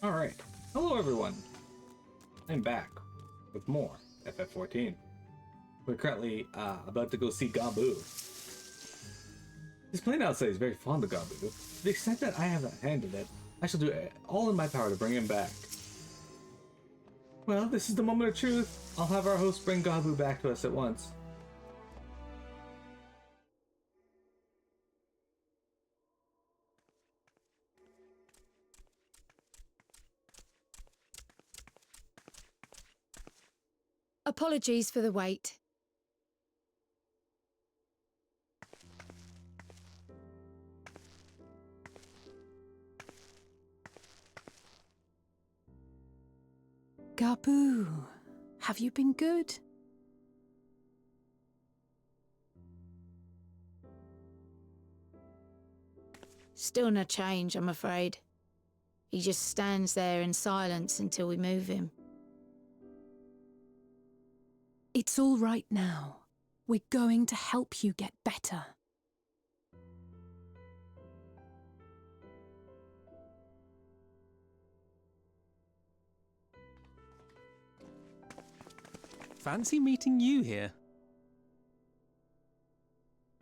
Alright, hello everyone! I'm back with more FF14. We're currently about to go see Gabu. This plane outside is very fond of Gabu. To the extent that I have a hand in it, I shall do all in my power to bring him back. Well, this is the moment of truth. I'll have our host bring Gabu back to us at once. Apologies for the wait. Gabu, have you been good? Still no change, I'm afraid. He just stands there in silence until we move him. It's all right now. We're going to help you get better. Fancy meeting you here.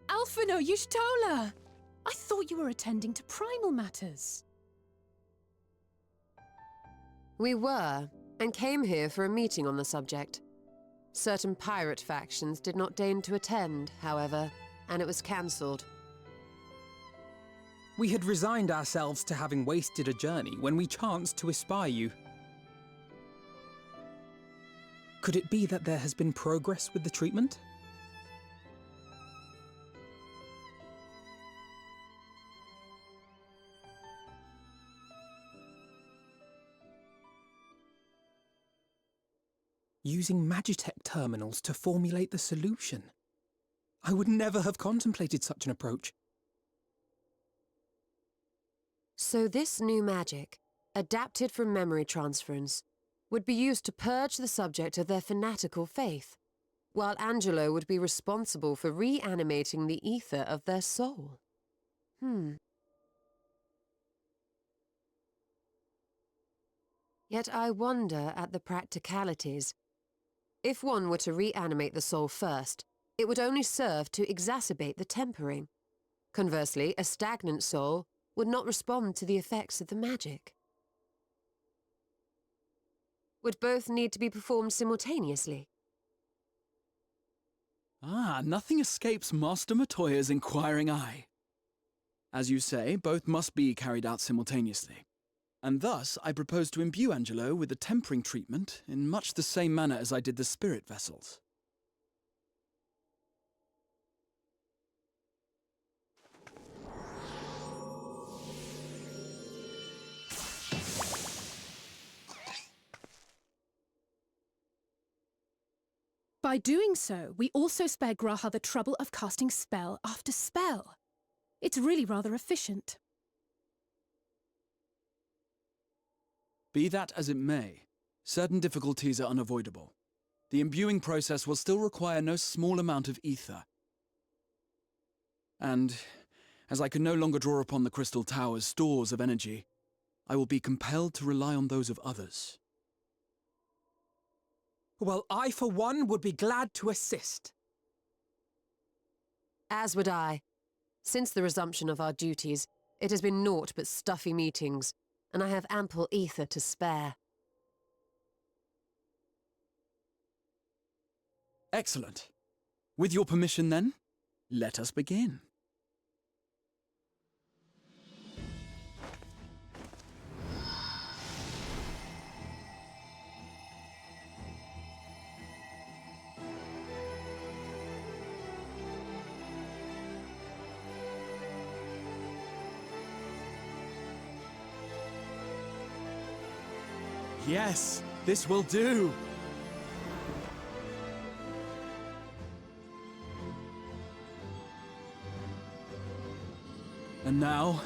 Alphino Yushtola! I thought you were attending to primal matters. We were, and came here for a meeting on the subject. Certain pirate factions did not deign to attend, however, and it was cancelled. We had resigned ourselves to having wasted a journey when we chanced to espy you. Could it be that there has been progress with the treatment? Using Magitech terminals to formulate the solution. I would never have contemplated such an approach. So this new magic, adapted from memory transference, would be used to purge the subject of their fanatical faith, while Angelo would be responsible for reanimating the ether of their soul. Yet I wonder at the practicalities. If one were to reanimate the soul first, it would only serve to exacerbate the tempering. Conversely, a stagnant soul would not respond to the effects of the magic. Would both need to be performed simultaneously? Nothing escapes Master Matoya's inquiring eye. As you say, both must be carried out simultaneously. And thus, I propose to imbue Angelo with the tempering treatment in much the same manner as I did the spirit vessels. By doing so, we also spare Graha the trouble of casting spell after spell. It's really rather efficient. Be that as it may, certain difficulties are unavoidable. The imbuing process will still require no small amount of ether. And, as I can no longer draw upon the Crystal Tower's stores of energy, I will be compelled to rely on those of others. Well, I for one would be glad to assist. As would I. Since the resumption of our duties, it has been naught but stuffy meetings, and I have ample ether to spare. Excellent. With your permission then, let us begin. Yes, this will do! And now,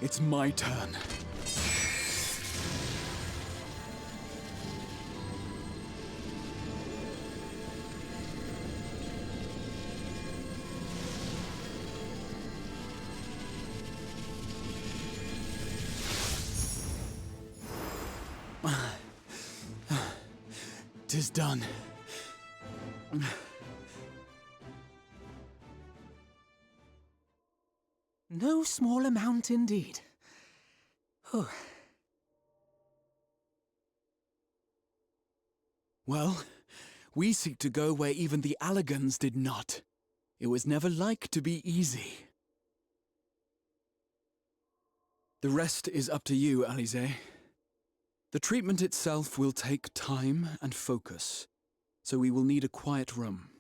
it's my turn. It is done. No small amount indeed. Oh. Well, we seek to go where even the Allagans did not. It was never like to be easy. The rest is up to you, Alize. The treatment itself will take time and focus, so we will need a quiet room.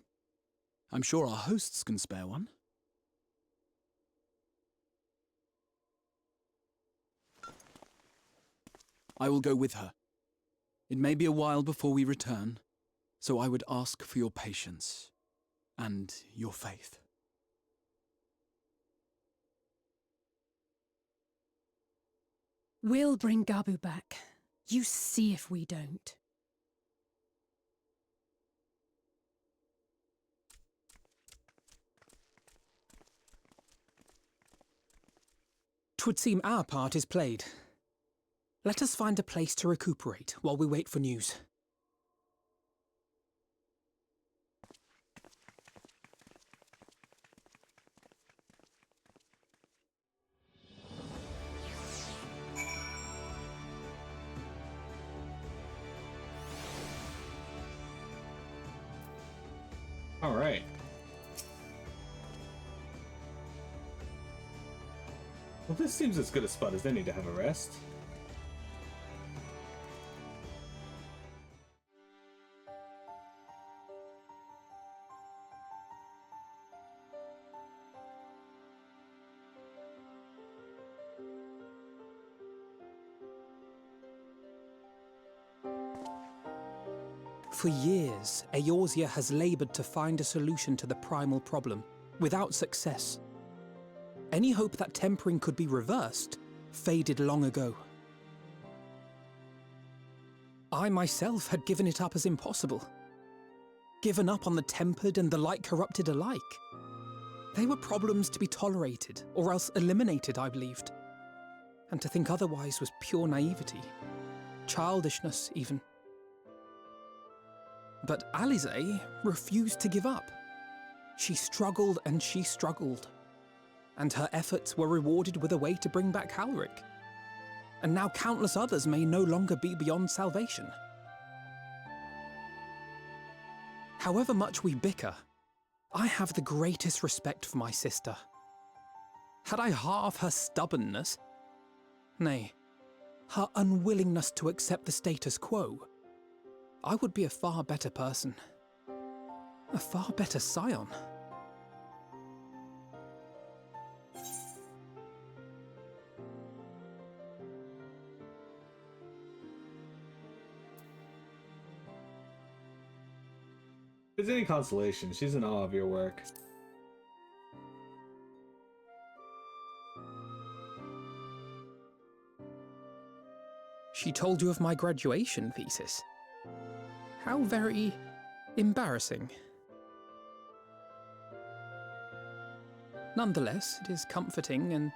I'm sure our hosts can spare one. I will go with her. It may be a while before we return, so I would ask for your patience and your faith. We'll bring Gabu back. You see if we don't. Twould seem our part is played. Let us find a place to recuperate while we wait for news. All right. Well, this seems as good a spot as any to have a rest. For years, Eorzea has laboured to find a solution to the primal problem, without success. Any hope that tempering could be reversed faded long ago. I myself had given it up as impossible. Given up on the tempered and the light-corrupted alike. They were problems to be tolerated, or else eliminated, I believed. And to think otherwise was pure naivety. Childishness, even. But Alize refused to give up. She struggled and she struggled. And her efforts were rewarded with a way to bring back Halric. And now countless others may no longer be beyond salvation. However much we bicker, I have the greatest respect for my sister. Had I half her stubbornness, nay, her unwillingness to accept the status quo, I would be a far better person. A far better scion. If there's any consolation, she's in awe of your work. She told you of my graduation thesis. How very embarrassing. Nonetheless, it is comforting and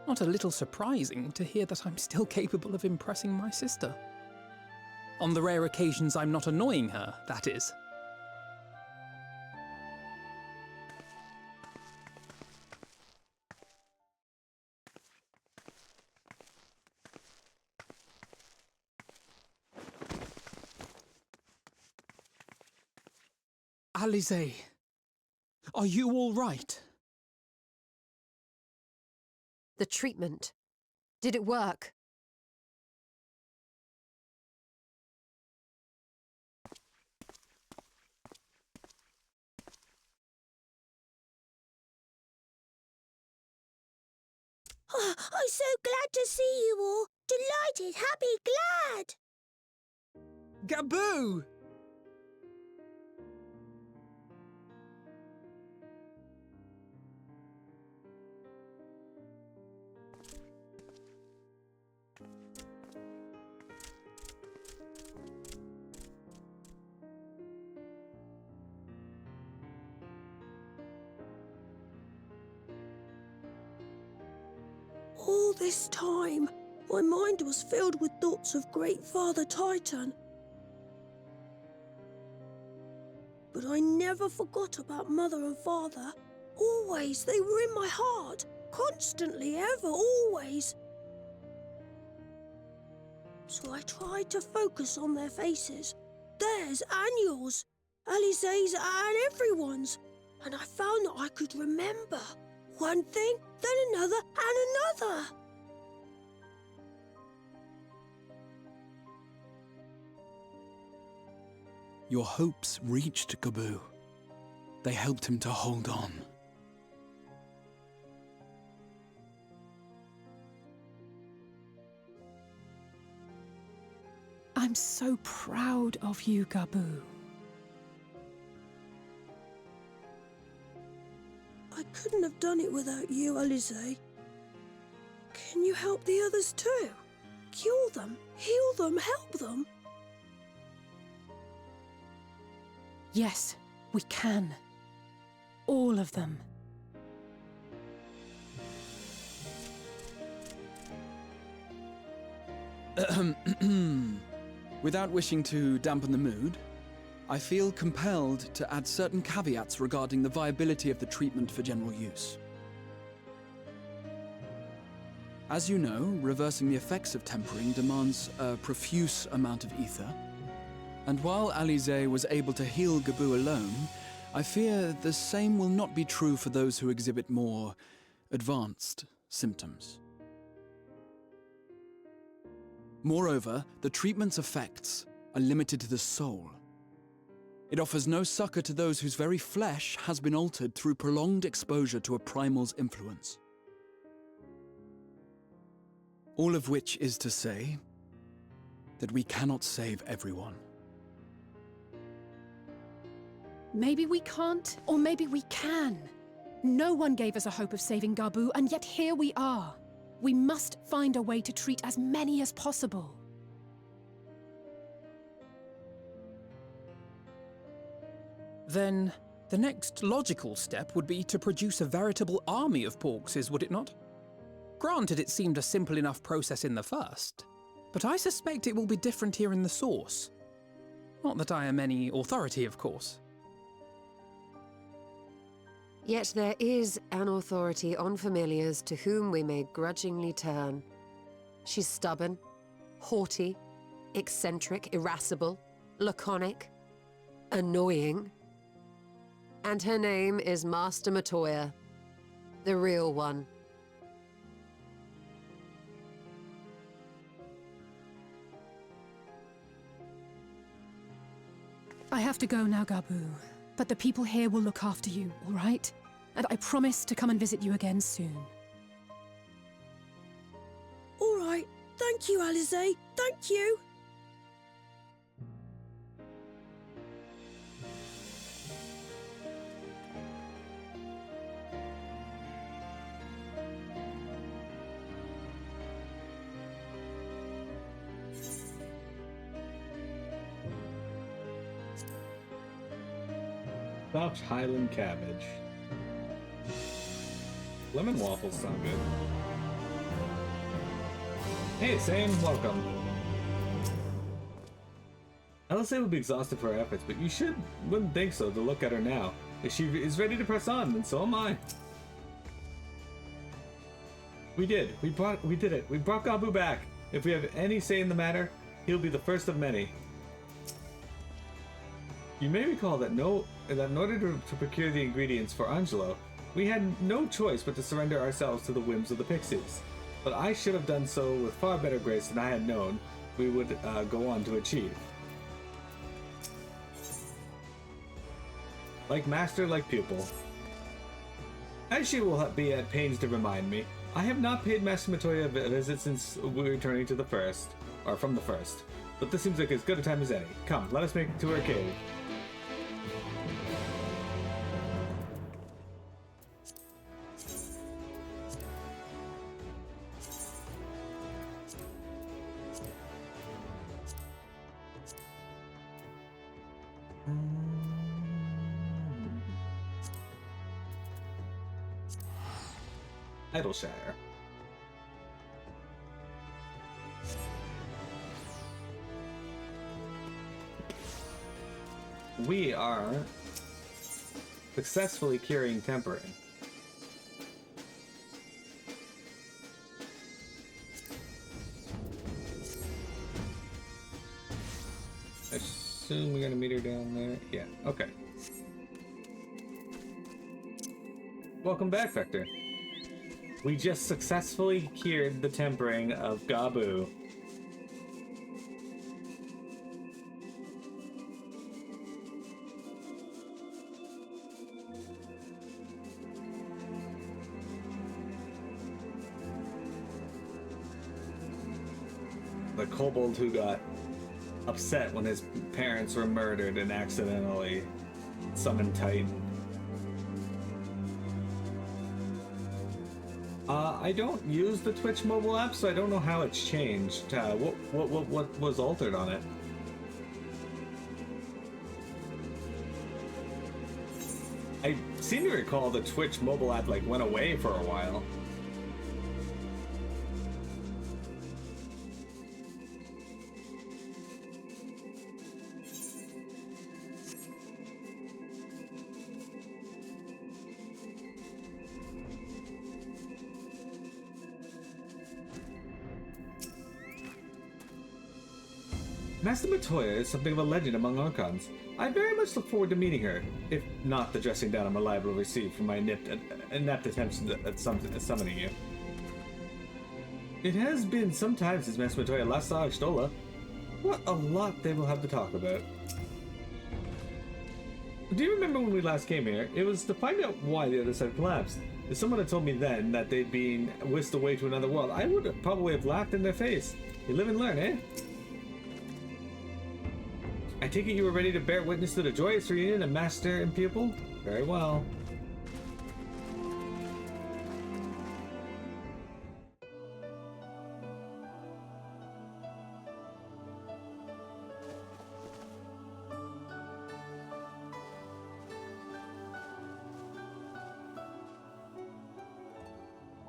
not a little surprising to hear that I'm still capable of impressing my sister. On the rare occasions I'm not annoying her, that is. Alize, are you all right? The treatment. Did it work? Oh, I'm so glad to see you all. Delighted, happy, glad. Gaboo! All this time, my mind was filled with thoughts of Great Father Titan. but I never forgot about Mother and Father. Always, they were in my heart. Constantly, ever, always. So I tried to focus on their faces. Theirs and yours. Alize's and everyone's. And I found that I could remember. One thing, then another, and another. Your hopes reached Gaboo. They helped him to hold on. I'm so proud of you, Gaboo. I couldn't have done it without you, Alize. Can you help the others too? Cure them, heal them, help them? Yes, we can. All of them. Without wishing to dampen the mood, I feel compelled to add certain caveats regarding the viability of the treatment for general use. As you know, reversing the effects of tempering demands a profuse amount of ether. And while Alize was able to heal Gaboo alone, I fear the same will not be true for those who exhibit more advanced symptoms. Moreover, the treatment's effects are limited to the soul. It offers no succor to those whose very flesh has been altered through prolonged exposure to a primal's influence. All of which is to say that we cannot save everyone. Maybe we can't, or maybe we can. No one gave us a hope of saving Gaboo, and yet here we are. We must find a way to treat as many as possible. Then, the next logical step would be to produce a veritable army of Porkses, would it not? Granted, it seemed a simple enough process in the first, but I suspect it will be different here in the source. Not that I am any authority, of course. Yet there is an authority on familiars to whom we may grudgingly turn. She's stubborn, haughty, eccentric, irascible, laconic, annoying. And her name is Master Matoya, the real one. I have to go now, Gaboo. But the people here will look after you, all right? And I promise to come and visit you again soon. All right. Thank you, Alize. Thank you. Chopped Highland cabbage. Lemon waffles sound good. Hey, Sane, welcome. Alize would be exhausted for her efforts, but you wouldn't think so to look at her now. If she is ready to press on, then so am I. We did. We did it. We brought Gaboo back. If we have any say in the matter, he'll be the first of many. You may recall that in order to procure the ingredients for Angelo, we had no choice but to surrender ourselves to the whims of the pixies. But I should have done so with far better grace than I had known we would go on to achieve. Like master, like pupil. As she will be at pains to remind me, I have not paid Master Matoya a visit since we returning to the first, or from the first. But this seems like as good a time as any. Come, let us make it to her cave. Idleshire. We are successfully curing tempering. I assume we're gonna meet her down there. Yeah, okay. Welcome back, Vector. We just successfully cured the tempering of Gabu. The kobold who got upset when his parents were murdered and accidentally summoned Titan. I don't use the Twitch mobile app, so I don't know how it's changed. What was altered on it? I seem to recall the Twitch mobile app like went away for a while. Master Matoya is something of a legend among Archons. I very much look forward to meeting her, if not the dressing down I'm liable to receive from my inept attempts at summoning you. It has been some time since Master Matoya last saw Stola. What a lot they will have to talk about. Do you remember when we last came here? It was to find out why the other side collapsed. If someone had told me then that they'd been whisked away to another world, I would have probably have laughed in their face. You live and learn, eh? I take it you were ready to bear witness to the joyous reunion of master and pupil? Very well.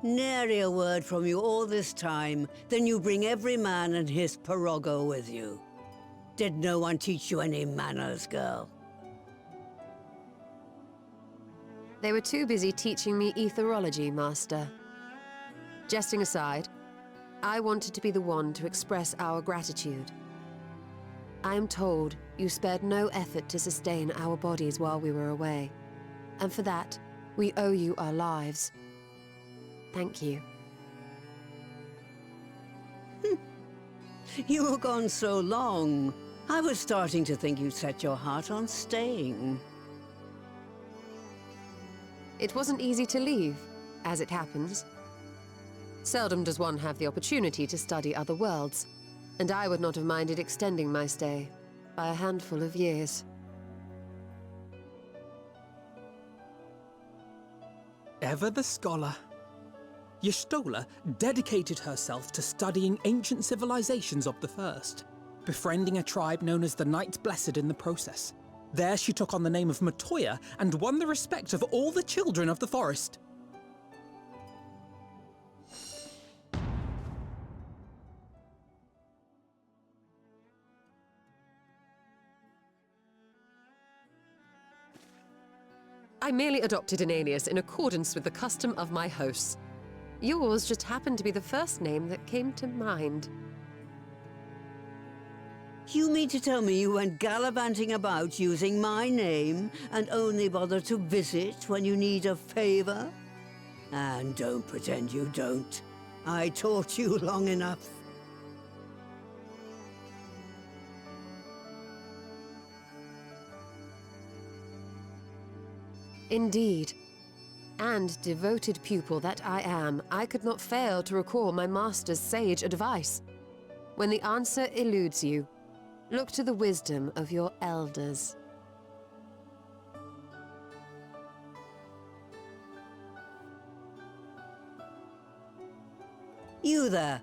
Nary a word from you all this time, then you bring every man and his pirogo with you. Did no one teach you any manners, girl? They were too busy teaching me etherology, Master. Jesting aside, I wanted to be the one to express our gratitude. I am told you spared no effort to sustain our bodies while we were away, and for that, we owe you our lives. Thank you. You were gone so long. I was starting to think you'd set your heart on staying. It wasn't easy to leave, as it happens. Seldom does one have the opportunity to study other worlds, and I would not have minded extending my stay by a handful of years. Ever the scholar. Y'shtola dedicated herself to studying ancient civilizations of the First, befriending a tribe known as the Knights Blessed in the process. There she took on the name of Matoya and won the respect of all the children of the forest. I merely adopted an alias in accordance with the custom of my hosts. Yours just happened to be the first name that came to mind. You mean to tell me you went gallivanting about using my name and only bother to visit when you need a favor? And don't pretend you don't. I taught you long enough. Indeed. And devoted pupil that I am, I could not fail to recall my master's sage advice. When the answer eludes you, look to the wisdom of your elders. You there.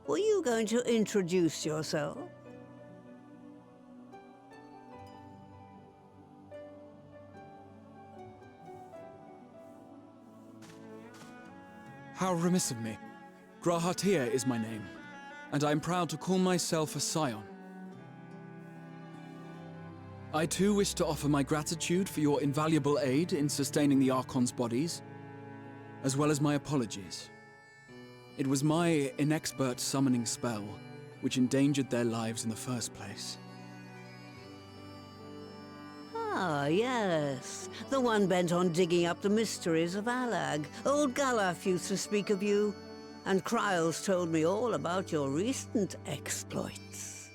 Were you going to introduce yourself? How remiss of me. Grahatia is my name, and I am proud to call myself a scion. I too wish to offer my gratitude for your invaluable aid in sustaining the Archon's bodies, as well as my apologies. It was my inexpert summoning spell which endangered their lives in the first place. Ah, yes. The one bent on digging up the mysteries of Alag. Old Galaf used to speak of you, and Kryles told me all about your recent exploits.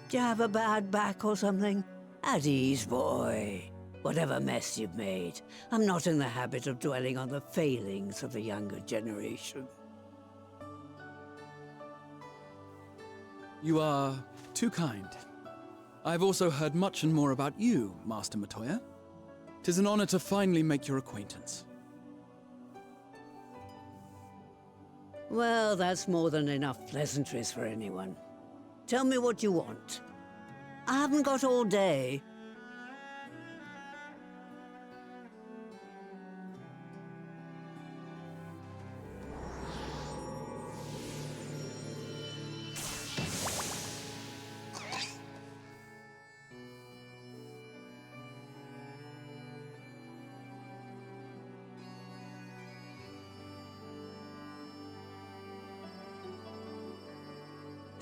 Do you have a bad back or something? At ease, boy. Whatever mess you've made, I'm not in the habit of dwelling on the failings of the younger generation. You are too kind. I've also heard much and more about you, Master Matoya. 'Tis an honor to finally make your acquaintance. Well, that's more than enough pleasantries for anyone. Tell me what you want. I haven't got all day.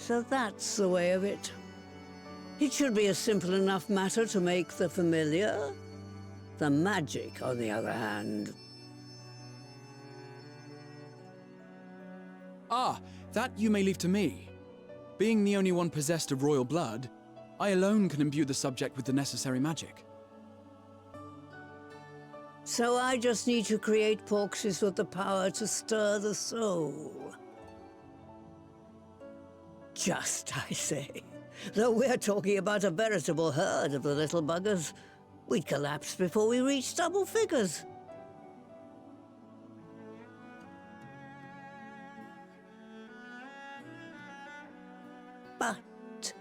So that's the way of it. It should be a simple enough matter to make the familiar. The magic, on the other hand. Ah, that you may leave to me. Being the only one possessed of royal blood, I alone can imbue the subject with the necessary magic. So I just need to create porxes with the power to stir the soul. Just, I say. Though we're talking about a veritable herd of the little buggers, we'd collapse before we reached double figures. But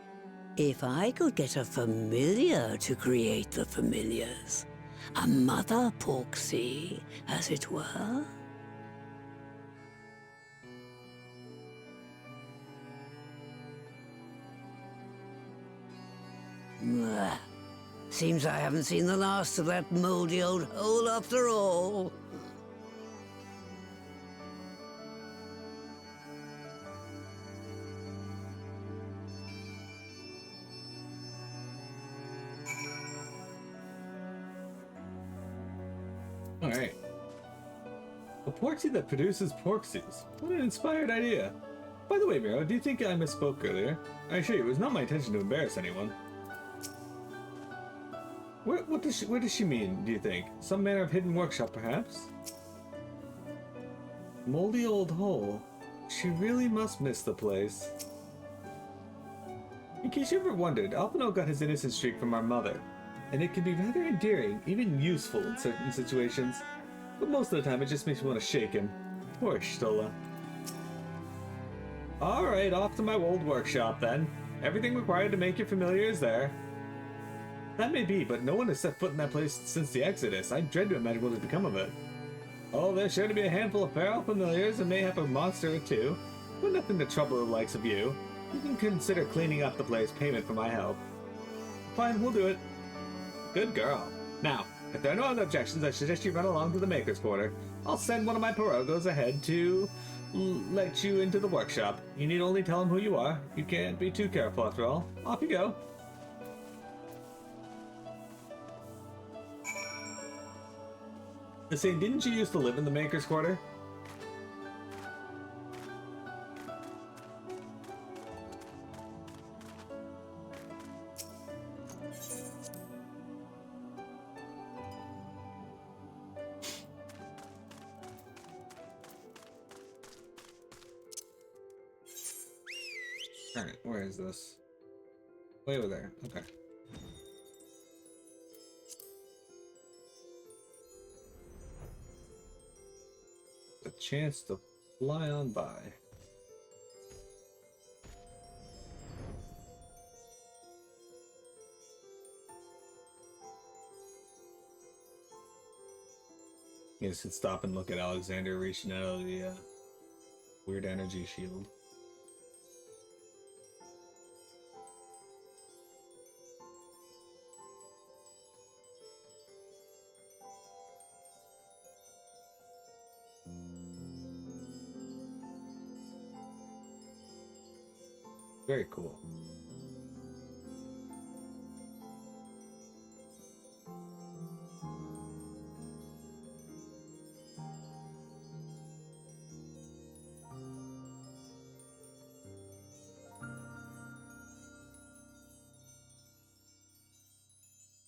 if I could get a familiar to create the familiars, a mother porxie, as it were. Seems I haven't seen the last of that moldy old hole after all. Alright. A porxie that produces porxies. What an inspired idea. By the way, Miro, do you think I misspoke earlier? I assure you, it was not my intention to embarrass anyone. What does she mean, do you think? Some manner of hidden workshop, perhaps? Moldy old hole. She really must miss the place. In case you ever wondered, Alpino got his innocent streak from our mother, and it can be rather endearing, even useful in certain situations. But most of the time, it just makes me want to shake him. Poor Stola. Alright, off to my old workshop then. Everything required to make you familiar is there. That may be, but no one has set foot in that place since the Exodus. I dread to imagine what has become of it. Oh, there's sure to be a handful of feral familiars and mayhap a monster or two, but nothing to trouble the likes of you. You can consider cleaning up the place payment for my help. Fine, we'll do it. Good girl. Now, if there are no other objections, I suggest you run along to the Maker's Quarter. I'll send one of my pirogos ahead to let you into the workshop. You need only tell him who you are. You can't be too careful after all. Off you go. Say, didn't you used to live in the Maker's Quarter? Alright, where is this? Way over there. Okay. A chance to fly on by. You should stop and look at Alexander reaching out of the weird energy shield. Very cool.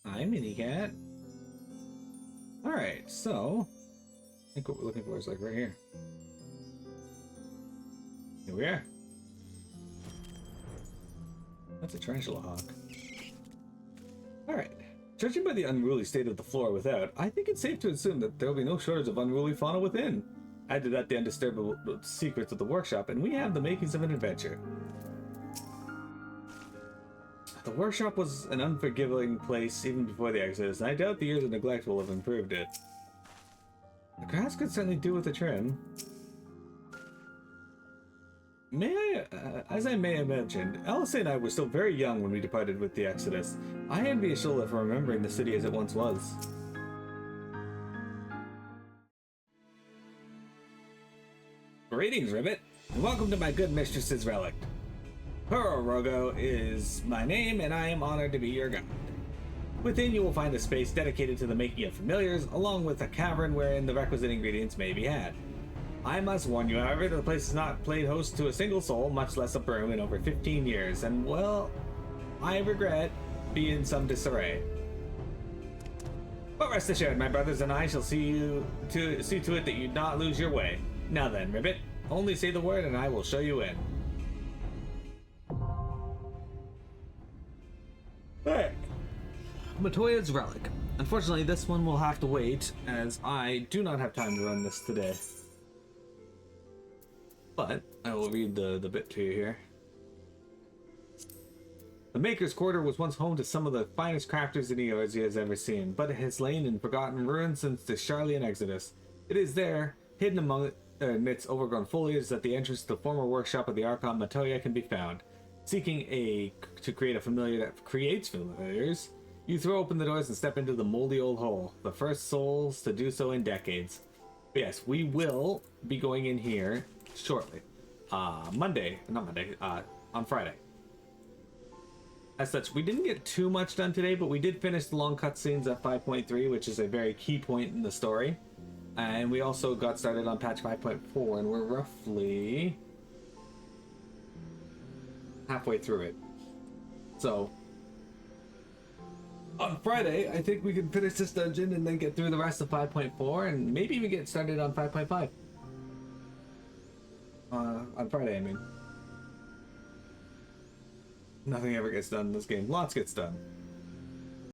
Hi, Minicat. Alright, so I think what we're looking for is like right here. Here we are. That's a tarantula hawk. Alright. Judging by the unruly state of the floor without, I think it's safe to assume that there will be no shortage of unruly fauna within. Add to that the undisturbable secrets of the workshop, and we have the makings of an adventure. The workshop was an unforgiving place even before the Exodus, and I doubt the years of neglect will have improved it. The grass could certainly do with a trim. As I may have mentioned, Alice and I were still very young when we departed with the Exodus. I envy Ashola for remembering the city as it once was. Greetings, Ribbit, and welcome to my good mistress's relic. Hororogo is my name, and I am honored to be your guide. Within, you will find a space dedicated to the making of familiars, along with a cavern wherein the requisite ingredients may be had. I must warn you, however, that the place has not played host to a single soul, much less a broom, in over 15 years, and, well, I regret being in some disarray. But rest assured, my brothers and I shall see to it that you not lose your way. Now then, Ribbit, only say the word and I will show you in. Alright. Matoya's Relic. Unfortunately, this one will have to wait, as I do not have time to run this today. But I will read the bit to you here. The Maker's Quarter was once home to some of the finest crafters in Eorzea has ever seen, but it has lain in forgotten ruins since the Sharlayan Exodus. It is there, hidden amidst overgrown foliage, that the entrance to the former workshop of the Archon Matoya can be found. Seeking to create a familiar that creates familiars, you throw open the doors and step into the moldy old hole, the first souls to do so in decades. But yes, we will be going in here shortly. On Friday. As such, we didn't get too much done today, but we did finish the long cutscenes at 5.3, which is a very key point in the story. And we also got started on patch 5.4, and we're roughly halfway through it. So on Friday, I think we can finish this dungeon and then get through the rest of 5.4 and maybe even get started on 5.5. On Friday, I mean. Nothing ever gets done in this game. Lots gets done.